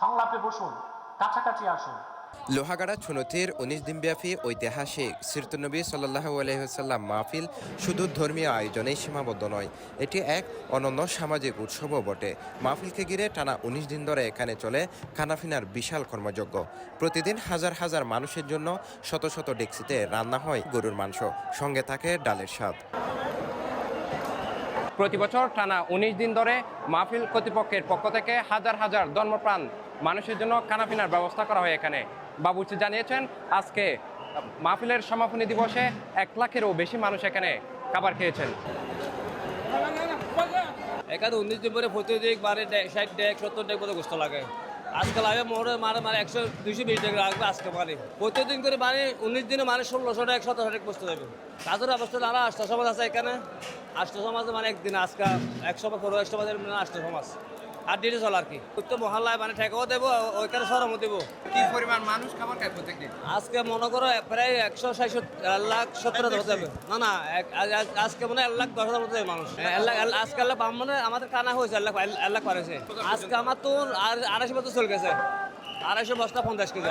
সংলাপে বসুন, কাছাকাছি আসুন। লোহাগাড়া চুনতির ১৯ দিনব্যাপী ঐতিহাসিক সিরতুন্নবী সাল্লাল্লাহু আলাইহি ওয়াসাল্লাম মাহফিল শুধু ধর্মীয় আয়োজনেই সীমাবদ্ধ নয়, এটি এক অনন্য সামাজিক উৎসবও বটে। মাহফিলকে ঘিরে টানা ১৯ দিন ধরে এখানে চলে খানাফিনার বিশাল কর্মযজ্ঞ। প্রতিদিন হাজার হাজার মানুষের জন্য শত শত ডেকচিতে রান্না হয় গরুর মাংস, সঙ্গে থাকে ডালের স্বাদ। প্রতি বছর টানা ১৯ দিন ধরে মাহফিল কর্তৃপক্ষের পক্ষ থেকে হাজার হাজার ধর্মপ্রাণ মানুষের জন্য খানাপিনার ব্যবস্থা করা হয় এখানে। বাবুর্চি জানিয়েছেন আজকে মাহফিলের সমাপনী দিবসে ১ লাখেরও বেশি মানুষ এখানে খাবার খেয়েছেন। এখানে ১৯ দিন পরে প্রতিদিন ৬০ ডেক ৭০ ডেক মতো গোস্ত লাগে। আজকাল আমি মোড়ে মারে ১০০-২২০ ডেক রাখবে আজকে মানে প্রতিদিন করে মানে ১৯ দিনে মানে ১৬০০ ডেক ১৭০০ ডেক বসতে যাবে। তাদের অবস্থা নানা আষ্ট সমাজ আছে এখানে। আষ্ট সমাজে মানে একদিন আজকে ১০০ পুরো ১০০ সমাজের আষ্ট সমাজ আর ডিটে চল আর কি প্রত্যেক মহল্লায় মানে ঠেকাও দেবো, ওইখানে সরমও দেবো। কি পরিমাণ মানুষ খাবার খায় প্রত্যেকদিন? আজকে মনে করো প্রায় ১,৬০,০০০ মতো যাবে। না আজকে মনে হয় ১,১০,০০০ মতো যাবে মানুষ। আজকে মানে আমাদের কানা হয়েছে ১,০০,০০০ পারেছে। আজকে আমার তো ২৫০ বছর চলে গেছে, ২৫০ বস্তা ৫০ কেজি।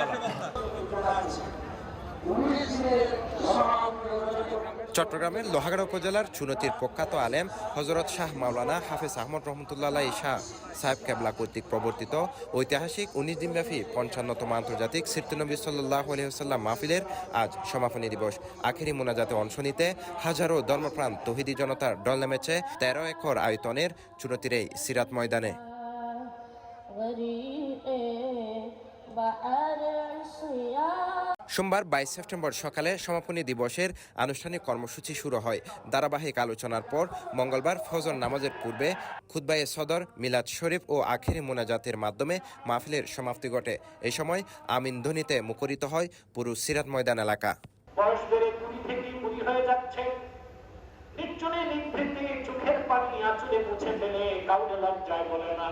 চট্টগ্রামের লোহাগাড়া উপজেলার চুনতির প্রখ্যাত আলেম হযরত শাহ মাওলানা হাফেজ আহমদ রহমতুল্লাহ শাহ সাহেব কেবলা কর্তৃক প্রবর্তিত ঐতিহাসিক ১৯ দিনব্যাপী ৫৫তম আন্তর্জাতিক সিরতুন্নবী সাল্লাল্লাহু আলাইহি ওয়াসাল্লাম মাহফিলের আজ সমাপনী দিবস। আখেরি মোনাজাতে অংশ নিতে হাজারো ধর্মপ্রাণ তৌহিদি জনতার ঢল নেমেছে ১৩ একর আয়তনের চুনতির এই সিরাত ময়দানে। সোমবার ২২ সেপ্টেম্বর সকালে সমাপনী দিবসের আনুষ্ঠানিক কর্মসূচি শুরু হয়। ধারাবাহিক আলোচনার পর মঙ্গলবার ফজর নামাজের পূর্বে খুতবায়ে সদর, মিলাদ শরীফ ও আখেরি মোনাজাতের মাধ্যমে মাহফিলের সমাপ্তি ঘটে। এই সময় আমিন ধ্বনিতে মুখরিত হয় পুরো সিরাত ময়দান এলাকা। বয়স বেড়ে কুড়ি থেকে বুড়ি হয়ে যাচ্ছে, নির্জনে নিভৃতে চোখের পানি আঁচলে মুছে ফেলে কাউকে লজ্জায় বলে না।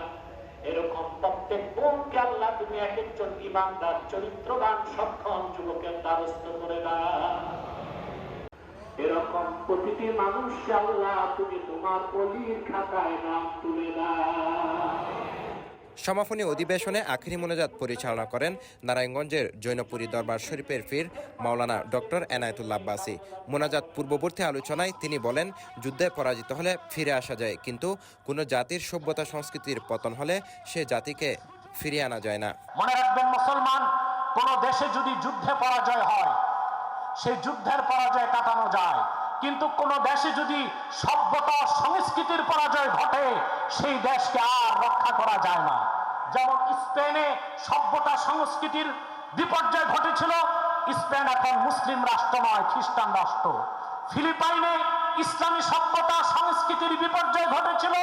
এরকম প্রত্যেক বোনকে আল্লাহ তুমি এক একজন ইমানদার চরিত্রবান সক্ষম যুবকের দ্বারস্থ করে দাও। এরকম প্রতিটি মানুষকে আল্লাহ তুমি তোমার অলির খাতায় নাম তুলে দাও। সমাপনী অধিবেশনে আখেরি মোনাজাত পরিচালনা করেন নারায়ণগঞ্জের জৈনপুরী দরবার শরীফের পীর মাওলানা ডক্টর এনায়েতুল্লাহ আব্বাসী। মোনাজাত পূর্ববর্তী আলোচনায় তিনি বলেন, যুদ্ধে পরাজিত হলে ফিরে আসা যায়, কিন্তু কোনো জাতির সভ্যতা সংস্কৃতির পতন হলে সে জাতিকে ফিরিয়ে আনা যায় না। মনে রাখবেন মুসলমান, কোন দেশে যদি যুদ্ধে পরাজয় হয় সেই যুদ্ধের পরাজয় কাটানো যায়, কিন্তু কোন দেশে যদি সভ্যতা সংস্কৃতির পরাজয় ঘটে সেই দেশকে আর রক্ষা করা যায় না। যেমন স্পেনে সভ্যতা সংস্কৃতির বিপর্যয় ঘটেছিল, স্পেন এখন মুসলিম রাষ্ট্র নয়, খ্রিস্টান রাষ্ট্র। ফিলিপাইনে ইসলামী সভ্যতা সংস্কৃতির বিপর্যয় ঘটেছিল,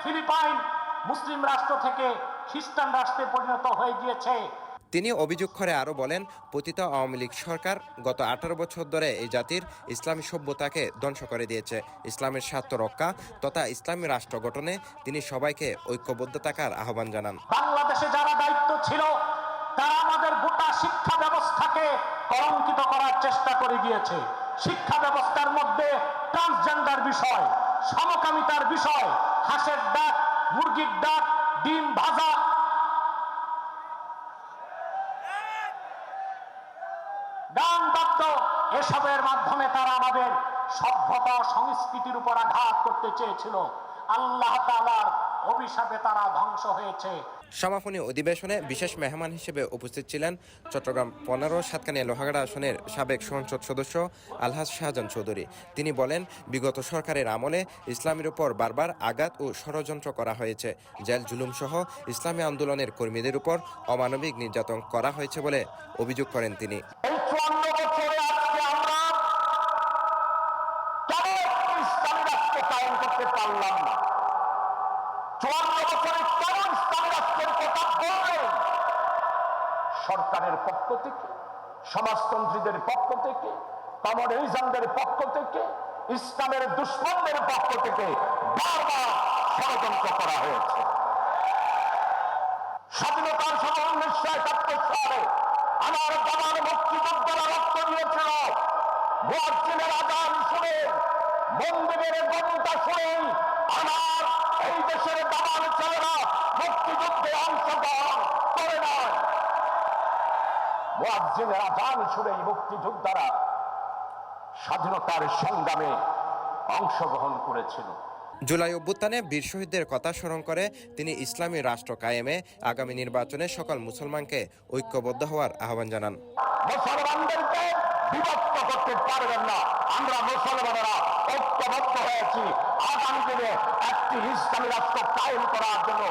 ফিলিপাইন মুসলিম রাষ্ট্র থেকে খ্রিস্টান রাষ্ট্রে পরিণত হয়ে গিয়েছে। তিনি অভিযোগ করে আরও বলেন, পতিত আওয়ামী লীগ সরকার গত ১৮ বছর ধরে এই জাতির ইসলামী সভ্যতাকে ধ্বংস করে দিয়েছে। ইসলামের স্বার্থ রক্ষা তথা ইসলামী রাষ্ট্র গঠনে তিনি সবাইকে ঐক্যবদ্ধ থাকার আহ্বান জানান। বাংলাদেশে যারা দায়িত্ব ছিল তারা আমাদের গোটা শিক্ষা ব্যবস্থাকে কলঙ্কিত করার চেষ্টা করে গিয়েছে। শিক্ষা ব্যবস্থার মধ্যে ট্রান্সজেন্ডার বিষয়, সমকামিতার বিষয়, হাঁসের ডাক, মুরগির ডাক, ডিম ভাজা, গান বাদ্য, এসবের মাধ্যমে তারা আমাদের সভ্যতা সংস্কৃতির উপর আঘাত করতে চেয়েছিল। আল্লাহ তাআলার অভিশাপে তারা ধ্বংস হয়েছে। সমাপনী অধিবেশনে বিশেষ মেহমান হিসেবে উপস্থিত ছিলেন চট্টগ্রাম ১৫ সাতকানিয়া লোহাগাড়া আসনের সাবেক সংসদ সদস্য আলহাজ শাহজান চৌধুরী। তিনি বলেন, বিগত সরকারের আমলে ইসলামের উপর বারবার আঘাত ও ষড়যন্ত্র করা হয়েছে। জেল জুলুম সহ ইসলামী আন্দোলনের কর্মীদের উপর অমানবিক নির্যাতন করা হয়েছে বলে অভিযোগ করেন তিনি। সরকারের পক্ষ থেকে, সমাজতন্ত্রীদের পক্ষ থেকে, কমিউনিস্টদের পক্ষ থেকে, ইসলামের দুশমনদের পক্ষ থেকে বারবার ষড়যন্ত্র করা হয়েছে। স্বাধীনতার সময় ১৯৭১ সালে আমার বাবার মুক্তিযোদ্ধারা রক্ত দিয়েছিল। মুয়াজ্জিনের আযান শুনে, মন্দিরের ঘণ্টা শুনে আমার এই দেশের দামাল ছেলেরা মুক্তিযুদ্ধে অংশগ্রহণ মুয়াজ্জিনের আযান শুনে মুক্তিযোদ্ধারা স্বাধীনতার সংগ্রামে অংশগ্রহণ করেছিল। জুলাই অভ্যুত্থানে বীর শহীদদের কথা স্মরণ করে তিনি ইসলামী রাষ্ট্র কায়েমে আগামী নির্বাচনে সকল মুসলমানকে ঐক্যবদ্ধ হওয়ার আহ্বান জানান। মুসলমানদেরকে বিভক্ত করতে পারবেন না। আমরা মুসলমানেরা ঐক্যবদ্ধ হয়েছি আগামী দিনে একটি ইসলামী রাষ্ট্র কায়েম করার জন্য।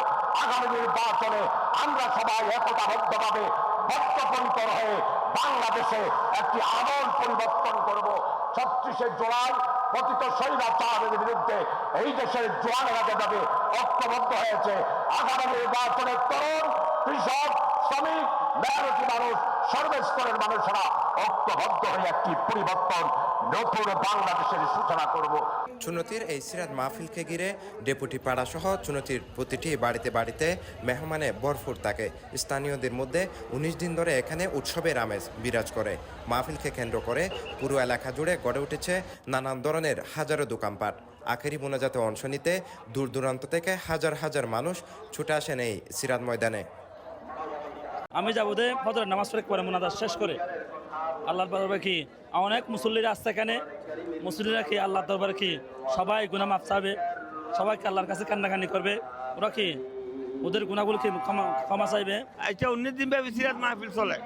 আগামী নির্বাচনে আমরা সবাই একতাবদ্ধভাবে বদ্ধপরিকর হয়ে বাংলাদেশে একটি আমল পরিবর্তন করব। 36শে জুলাই পতিত স্বৈরাচারের বিরুদ্ধে এই দেশের জওয়ানেরা যেভাবে ঐক্যবদ্ধ হয়েছে, আগামী নির্বাচনে তরুণ, কৃষক, শ্রমিক, মেহনতি মানুষ, সর্বস্তরের মানুষেরা ঐক্যবদ্ধ হয়ে একটি পরিবর্তন নতুন বাংলাদেশের সূচনা করব। চুনতির এই সিরাত মাহফিলকে ঘিরে ডেপুটি পাড়া সহ চুনতির প্রতিটি বাড়িতে বাড়িতে মেহমানে ভরপুর থাকে। স্থানীয়দের মধ্যে 19 দিন ধরে এখানে উৎসবের আমেজ বিরাজ করে। মাহফিলকে কেন্দ্র করে পুরো এলাকা জুড়ে গড়ে উঠেছে নানান ধরনের হাজারো দোকানপাট। আখেরি মোনাজাতে অংশ নিতে দূর দূরান্ত থেকে হাজার হাজার মানুষ ছুটে আসেন এই সিরাত ময়দানে। আমি যাবো দে ফজরের নামাজ পড়ে মোনাজাত শেষ করে আল্লাহর দরবারে কি অনেক মুসল্লিরা আসছে এখানে। মুসল্লিরা কি আল্লাহর দরবারে কি সবাই গুনাহ মাফ চাবে, সবাইকে আল্লাহর কাছে কান্নাকানি করবে। ওরা কি ওদের গুনাহগুলো কি ক্ষমা চাইবে। আচ্ছা 19 দিন ব্যাপী সিরাত মাহফিল চলে।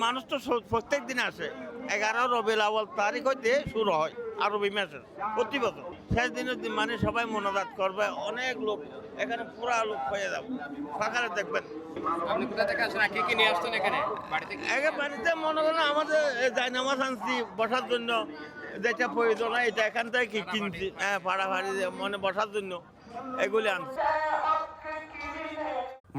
মানুষ তো প্রত্যেক দিন আসে। 11 রবিউল আউয়াল তারিখ হইতে শুরু হয় আরবি মাসের প্রতি বছর। শেষ দিনের দিন মানে সবাই মোনাজাত করবে। অনেক লোক এখানে পুরা লোক হয়ে যাবে। ফাঁকারে দেখবেন। আপনি কোথা থেকে আসেন, কি কি নিয়ে আসছেন এখানে? বাড়িতে মনে করেন আমাদের জায়নামাজ আনছি বসার জন্য, যেটা প্রয়োজন হয় এটা এখান থেকে কি কিনছি। হ্যাঁ, ভাড়া মনে বসার জন্য এগুলি আনছি।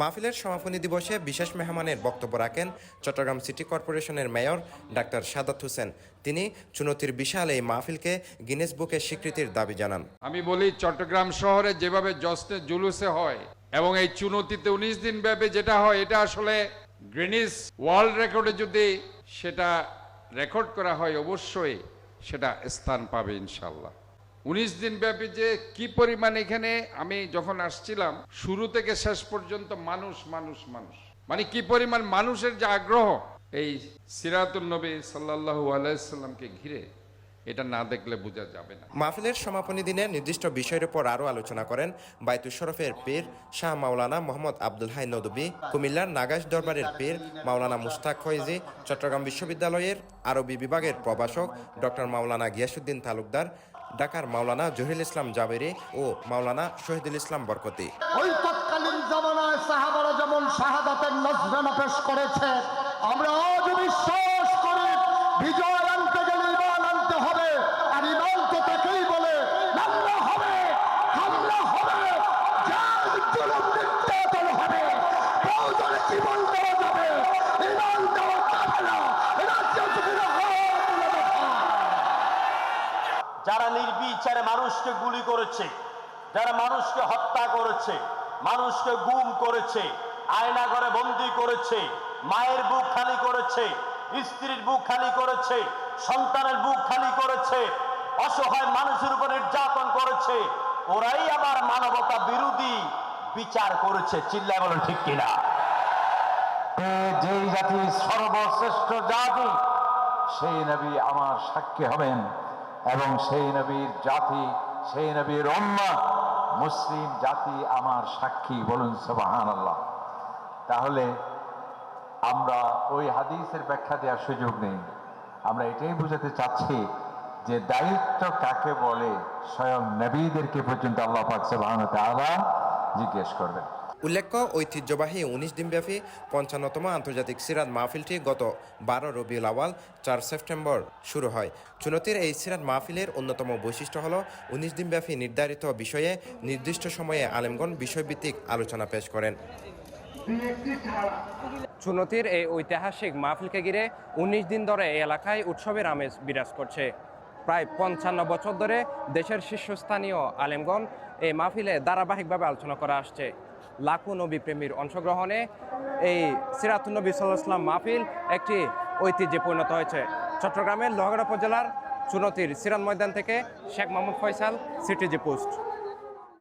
মাহফিলের সমাপনী দিবসে বিশেষ মেহমানের বক্তব্য রাখেন চট্টগ্রাম সিটি কর্পোরেশনের মেয়র ডাক্তার সাদাত হোসেন। তিনি চুনতির বিশাল এই মাহফিলকে গিনেস বুকে স্বীকৃতির দাবি জানান। আমি বলি চট্টগ্রাম শহরে যেভাবে জশ্নে জুলুসে হয় এবং এই চুনতিতে 19 দিন ব্যাপী যেটা হয়, এটা আসলে গ্রিনিস ওয়ার্ল্ড রেকর্ডে যদি সেটা রেকর্ড করা হয় অবশ্যই সেটা স্থান পাবে ইনশাল্লাহ। 19 দিন ব্যাপী যে কি পরিমাণ এখানে, আমি যখন আসছিলাম শুরু থেকে শেষ পর্যন্ত মানুষ মানুষ মানুষ, মানে কি পরিমাণ মানুষের যে আগ্রহ এই সিরাতুন নবী সাল্লাল্লাহু আলাইহি সাল্লামকে ঘিরে, এটা না দেখলে বোঝা যাবে না। মাহফিলের সমাপনী দিনে নির্দিষ্ট বিষয়ের উপর আরও আলোচনা করেন বায়তুল শরফের পীর শাহ মাওলানা মোহাম্মদ আব্দুল হাই নদভী, কুমিল্লার নাগাশ দরবারের পীর মাওলানা মুশতাক ফয়জি, চট্টগ্রাম বিশ্ববিদ্যালয়ের আরবি বিভাগের প্রভাষক ডক্টর মাওলানা গিয়াসউদ্দিন তালুকদার, ঢাকার মাওলানা জহিরুল ইসলাম জাবেরি ও মাওলানা শহীদুল ইসলাম বরকতি। ওই তৎকালীন জামানায় সাহাবারা যেমন শাহাদাতের নজরানা পেশ করেছে, আমরা আজ বিশ্বাস করি বিজয় আনতে গেলে ইমান আনতে হবে। আর ইমান তো তাকেই বলে হামলা হবে, হামলা হবে, জুলুম নির্যাতন হবে, প্রয়োজনে জীবন দেওয়া যাবে, ইমান দেওয়া যাবে না। রাজ্য থেকে যারা নির্বিচারে মানুষকে গুলি করেছে, যারা মানুষকে হত্যা করেছে, মানুষকে গুম করেছে, আয়নাঘরে বন্দী করেছে, মায়ের বুক খালি করেছে, স্ত্রীর বুক খালি করেছে, সন্তানের বুক খালি করেছে, অসহায় মানুষের উপর নির্যাতন করেছে, ওরাই আবার মানবতা বিরোধী বিচার করেছে। চিল্লায় বলেন ঠিক কিনা? যেই জাতি সর্বশ্রেষ্ঠ জাতি, সেই নবী আমার সাক্ষী হবেন এবং সেই নবীর জাতি, সেই নবীর উম্মত মুসলিম জাতি আমার সাক্ষী। বলুন সুবহানাল্লাহ। তাহলে আমরা ওই হাদিসের ব্যাখ্যা দেওয়ার সুযোগ নেই। আমরা এটাই বুঝাতে চাচ্ছি যে দায়িত্ব কাকে বলে স্বয়ং নবীদেরকে পর্যন্ত আল্লাহ পাক সুবহানাহু ওয়া তাআলা জিজ্ঞেস করবেন। উল্লেখ্য, ঐতিহ্যবাহী 19 দিনব্যাপী 55তম আন্তর্জাতিক সিরাত মাহফিলটি গত 12 রবিউল আউয়াল 4 সেপ্টেম্বর শুরু হয়। চুনতির এই সিরাত মাহফিলের অন্যতম বৈশিষ্ট্য হল 19 দিনব্যাপী নির্ধারিত বিষয়ে নির্দিষ্ট সময়ে আলেমগণ বিষয়ভিত্তিক আলোচনা পেশ করেন। চুনতির এই ঐতিহাসিক মাহফিলকে ঘিরে 19 দিন ধরে এই এলাকায় উৎসবের আমেজ বিরাজ করছে। প্রায় 55 বছর ধরে দেশের শীর্ষস্থানীয় আলেমগণ এই মাহফিলে ধারাবাহিকভাবে আলোচনা করা আসছে। লাখো নবী প্রেমীর অংশগ্রহণে এই সিরাতুন নবী সাল্লাল্লাহু আলাইহি ওয়াসাল্লাম মাহফিল একটি ঐতিহ্যে পরিণত হয়েছে। চট্টগ্রামের লোহাগাড়া উপজেলার চুনতির সিরাত ময়দান থেকে শেখ মোহাম্মদ ফয়সাল, সিটিজি পোস্ট।